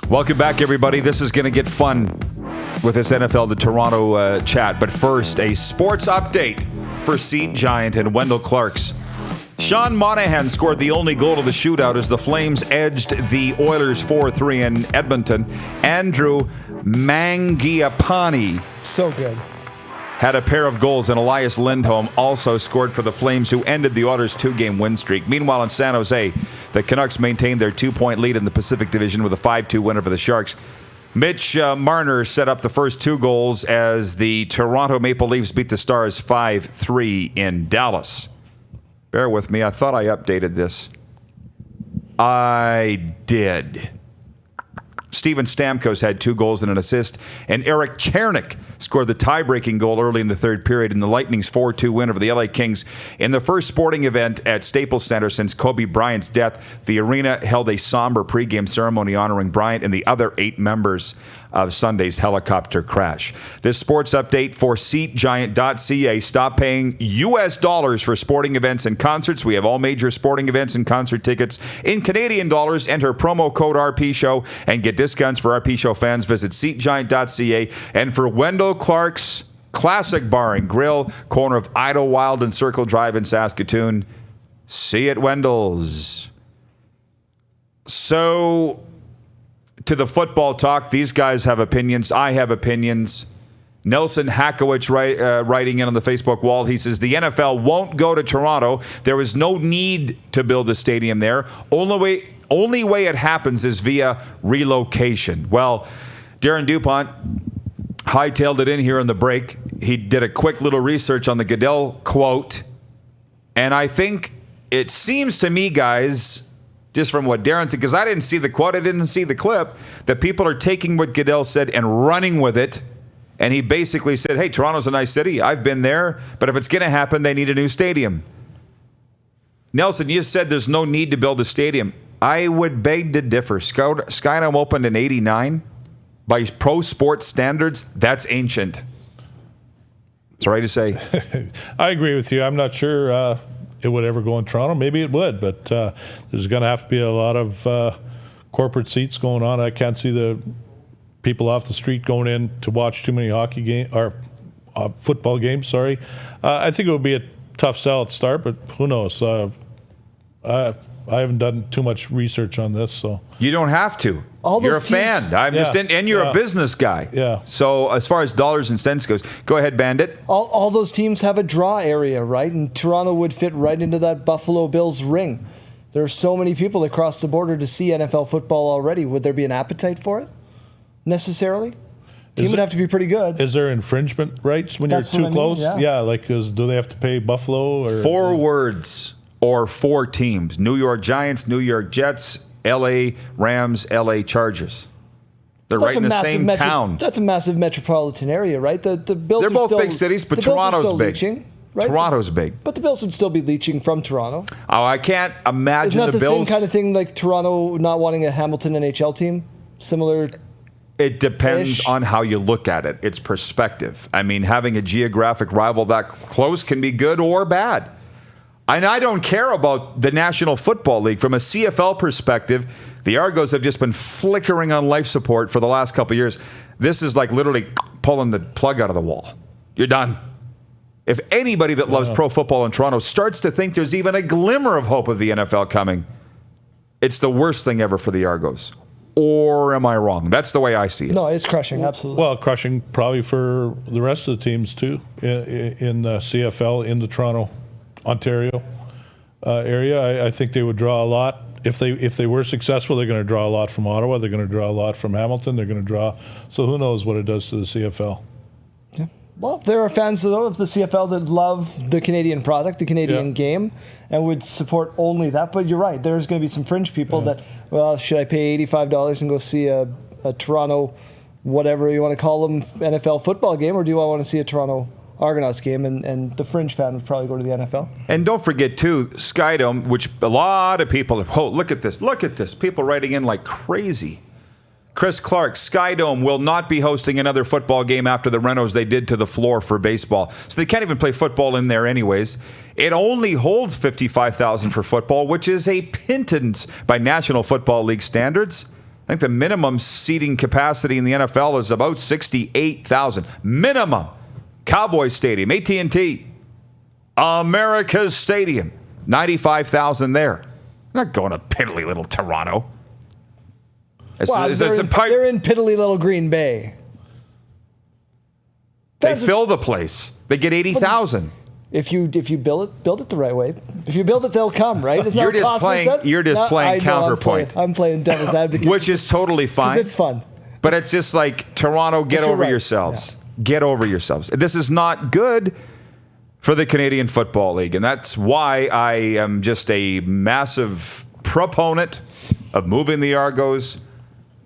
Welcome back, everybody. This is going to get fun with this NFL, the Toronto chat. But first, a sports update for Seat Giant and Wendell Clark's. Sean Monahan scored the only goal of the shootout as the Flames edged the Oilers 4-3 in Edmonton. Andrew Mangiapane so good. Had a pair of goals, and Elias Lindholm also scored for the Flames, who ended the Oilers' 2-game win streak. Meanwhile, in San Jose, the Canucks maintained their 2-point lead in the Pacific Division with a 5-2 winner for the Sharks. Mitch Marner set up the first 2 goals as the Toronto Maple Leafs beat the Stars 5-3 in Dallas. Bear with me. I thought I updated this. I did. Steven Stamkos had 2 goals and an assist, and Eric Chernik scored the tie-breaking goal early in the third period in the Lightning's 4-2 win over the LA Kings. In the first sporting event at Staples Center since Kobe Bryant's death, the arena held a somber pregame ceremony honoring Bryant and the other 8 members of Sunday's helicopter crash. This sports update for SeatGiant.ca. Stop paying U.S. dollars for sporting events and concerts. We have all major sporting events and concert tickets in Canadian dollars. Enter promo code RP Show and get discounts for RP Show fans. Visit SeatGiant.ca. And for Wendell Clark's Classic Bar and Grill, corner of Idlewild and Circle Drive in Saskatoon, see it Wendell's. So, to the football talk, these guys have opinions. I have opinions. Nelson Hakowicz writing in on the Facebook wall. He says, the NFL won't go to Toronto. There is no need to build a stadium there. Only way it happens is via relocation. Well, Darren DuPont hightailed it in here in the break. He did a quick little research on the Goodell quote. And I think it seems to me, guys, just from what Darren said, because I didn't see the quote, I didn't see the clip, that people are taking what Goodell said and running with it. And he basically said, hey, Toronto's a nice city. I've been there. But if it's going to happen, they need a new stadium. Nelson, you said there's no need to build a stadium. I would beg to differ. Skydome opened in 89. By pro sports standards, that's ancient. It's right to say. I agree with you. I'm not sure it would ever go in Toronto. Maybe it would, but there's going to have to be a lot of corporate seats going on. I can't see the people off the street going in to watch too many hockey games or football games. Sorry, I think it would be a tough sell at start, but who knows? I haven't done too much research on this, so you don't have to. You're a fan. And you're a business guy. Yeah. So as far as dollars and cents goes, go ahead, Bandit. All those teams have a draw area, right? And Toronto would fit right into that Buffalo Bills ring. There are so many people that cross the border to see NFL football already. Would there be an appetite for it necessarily? Team would have to be pretty good. Is there infringement rights when you're too close? Yeah, like do they have to pay Buffalo? Or 4 words or 4 teams: New York Giants, New York Jets, L.A. Rams, L.A. Chargers. They're right in the same town. That's a massive metropolitan area, right? The Bills. They're both big cities, but Toronto's big. Leaching, right? Toronto's big. But the Bills would still be leaching from Toronto. Oh, I can't imagine Isn't that the Bills. Same kind of thing like Toronto not wanting a Hamilton NHL team? Similar. It depends on how you look at it. It's perspective. I mean, having a geographic rival that close can be good or bad. And I don't care about the National Football League. From a CFL perspective, the Argos have just been flickering on life support for the last couple of years. This is like literally pulling the plug out of the wall. You're done. If anybody that loves pro football in Toronto starts to think there's even a glimmer of hope of the NFL coming, it's the worst thing ever for the Argos. Or am I wrong? That's the way I see it. No, it's crushing, absolutely. Well, crushing probably for the rest of the teams, too, in the CFL, in the Toronto, Ontario area. I think they would draw a lot. If they were successful, they're going to draw a lot from Ottawa. They're going to draw a lot from Hamilton. They're going to draw. So who knows what it does to the CFL. Yeah. Well, there are fans, though, of the CFL that love the Canadian product, the Canadian game, and would support only that. But you're right. There's going to be some fringe people that, well, should I pay $85 and go see a Toronto, whatever you want to call them, NFL football game, or do I want to see a Toronto Argonauts game? And the fringe fan would probably go to the NFL. And don't forget, too, Skydome, which a lot of people, look at this. People writing in like crazy. Chris Clark, Skydome will not be hosting another football game after the renos they did to the floor for baseball. So they can't even play football in there anyways. It only holds 55,000 for football, which is a pittance by National Football League standards. I think the minimum seating capacity in the NFL is about 68,000. Minimum. Cowboys Stadium, AT&T, America's Stadium, 95,000 there. I'm not going to piddly little Toronto. They're in piddly little Green Bay. They fill the place. They get 80,000. If you build it the right way. If you build it, they'll come, right? You're just playing counterpoint. I'm playing devil's advocate. Which is totally fine. It's fun. But it's just like, Toronto, get over yourselves. Yeah. Get over yourselves. This is not good for the Canadian Football League. And that's why I am just a massive proponent of moving the Argos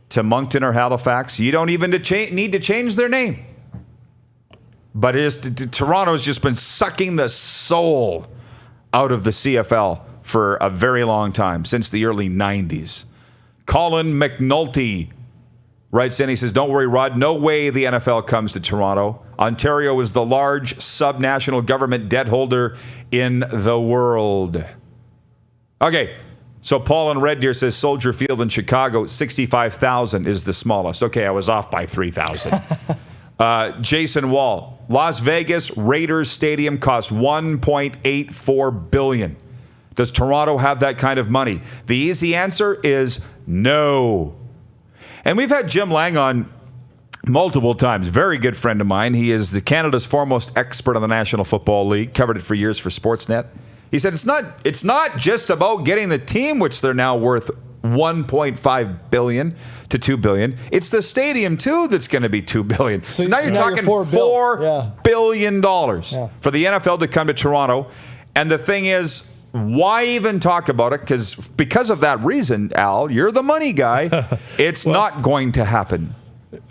to Moncton or Halifax. You don't even need to change their name. But Toronto's just been sucking the soul out of the CFL for a very long time, since the early 90s. Colin McNulty writes in, he says, don't worry, Rod, no way the NFL comes to Toronto. Ontario is the large subnational government debt holder in the world. Okay, so Paul in Red Deer says Soldier Field in Chicago, 65,000 is the smallest. Okay, I was off by 3,000. Jason Wall, Las Vegas Raiders Stadium costs $1.84 billion. Does Toronto have that kind of money? The easy answer is no. And we've had Jim Lang on multiple times. Very good friend of mine. He is Canada's foremost expert on the National Football League. Covered it for years for Sportsnet. He said it's not just about getting the team, which they're now worth $1.5 billion to $2 billion. It's the stadium too that's going to be $2 billion. So now you're talking $4 billion for the NFL to come to Toronto. And the thing is, why even talk about it? Because of that reason, Al, you're the money guy. It's not going to happen.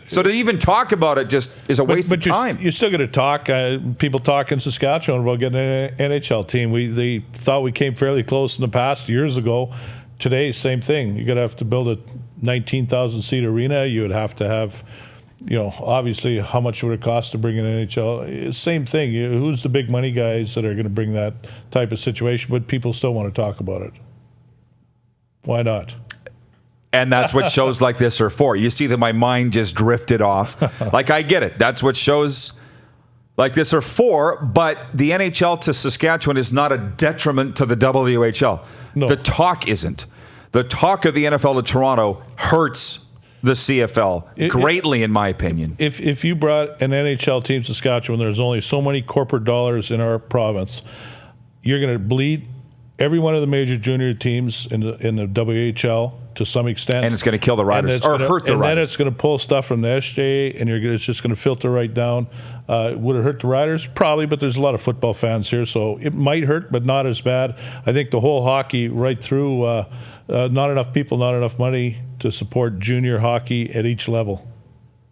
So to even talk about it just is a waste of time. You're still going to talk. People talk in Saskatchewan about getting an NHL team. They thought we came fairly close in the past years ago. Today, same thing. You're going to have to build a 19,000 seat arena. You would have to have, obviously, how much would it cost to bring an NHL? Same thing. Who's the big money guys that are going to bring that type of situation? But people still want to talk about it. Why not? And that's what shows like this are for. You see that my mind just drifted off. Like, I get it. That's what shows like this are for. But the NHL to Saskatchewan is not a detriment to the WHL. No. The talk isn't. The talk of the NFL to Toronto hurts the CFL greatly, in my opinion. If you brought an NHL team to Saskatchewan, there's only so many corporate dollars in our province. You're going to bleed every one of the major junior teams in the WHL to some extent. And it's going to kill the riders or hurt the riders. And then it's going to pull stuff from the SJ, and it's just going to filter right down. Would it hurt the riders? Probably, but there's a lot of football fans here, so it might hurt, but not as bad. I think the whole hockey right through, not enough people, not enough money to support junior hockey at each level.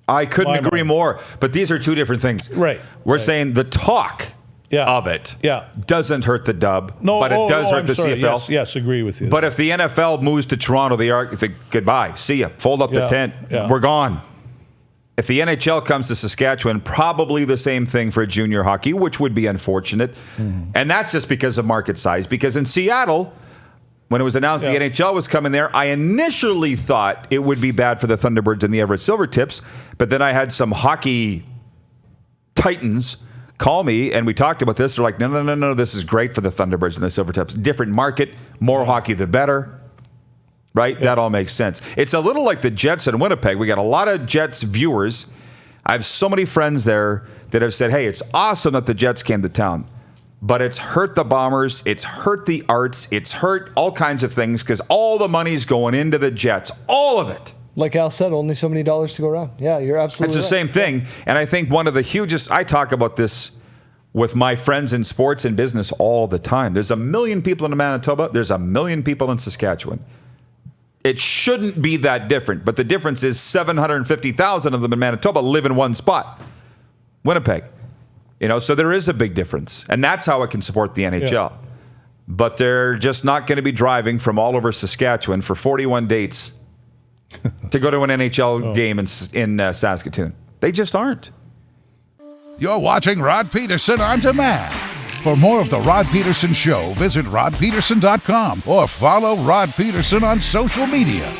I couldn't agree more, but these are two different things. Right. We're saying the talk of it doesn't hurt the dub, but it does hurt the CFL. Yes, agree with you. But if the NFL moves to Toronto, they think, goodbye, see ya, fold up the tent, we're gone. If the NHL comes to Saskatchewan, probably the same thing for junior hockey, which would be unfortunate. Mm-hmm. And that's just because of market size. Because in Seattle, when it was announced the NHL was coming there, I initially thought it would be bad for the Thunderbirds and the Everett Silvertips. But then I had some hockey titans call me, and we talked about this. They're like, no, this is great for the Thunderbirds and the Silvertips. Different market, more hockey the better. Right? Yeah. That all makes sense. It's a little like the Jets in Winnipeg. We got a lot of Jets viewers. I have so many friends there that have said, hey, it's awesome that the Jets came to town, but it's hurt the Bombers, it's hurt the Arts, it's hurt all kinds of things because all the money's going into the Jets. All of it. Like Al said, only so many dollars to go around. Yeah, you're absolutely It's the same thing. And I think one of the hugest, I talk about this with my friends in sports and business all the time. There's 1 million people in Manitoba. There's 1 million people in Saskatchewan. It shouldn't be that different, but the difference is 750,000 of them in Manitoba live in one spot, Winnipeg. So there is a big difference, and that's how it can support the NHL. Yeah. But they're just not going to be driving from all over Saskatchewan for 41 dates to go to an NHL game in Saskatoon. They just aren't. You're watching Rod Pedersen On Demand. For more of The Rod Pedersen Show, visit rodpedersen.com or follow Rod Pedersen on social media.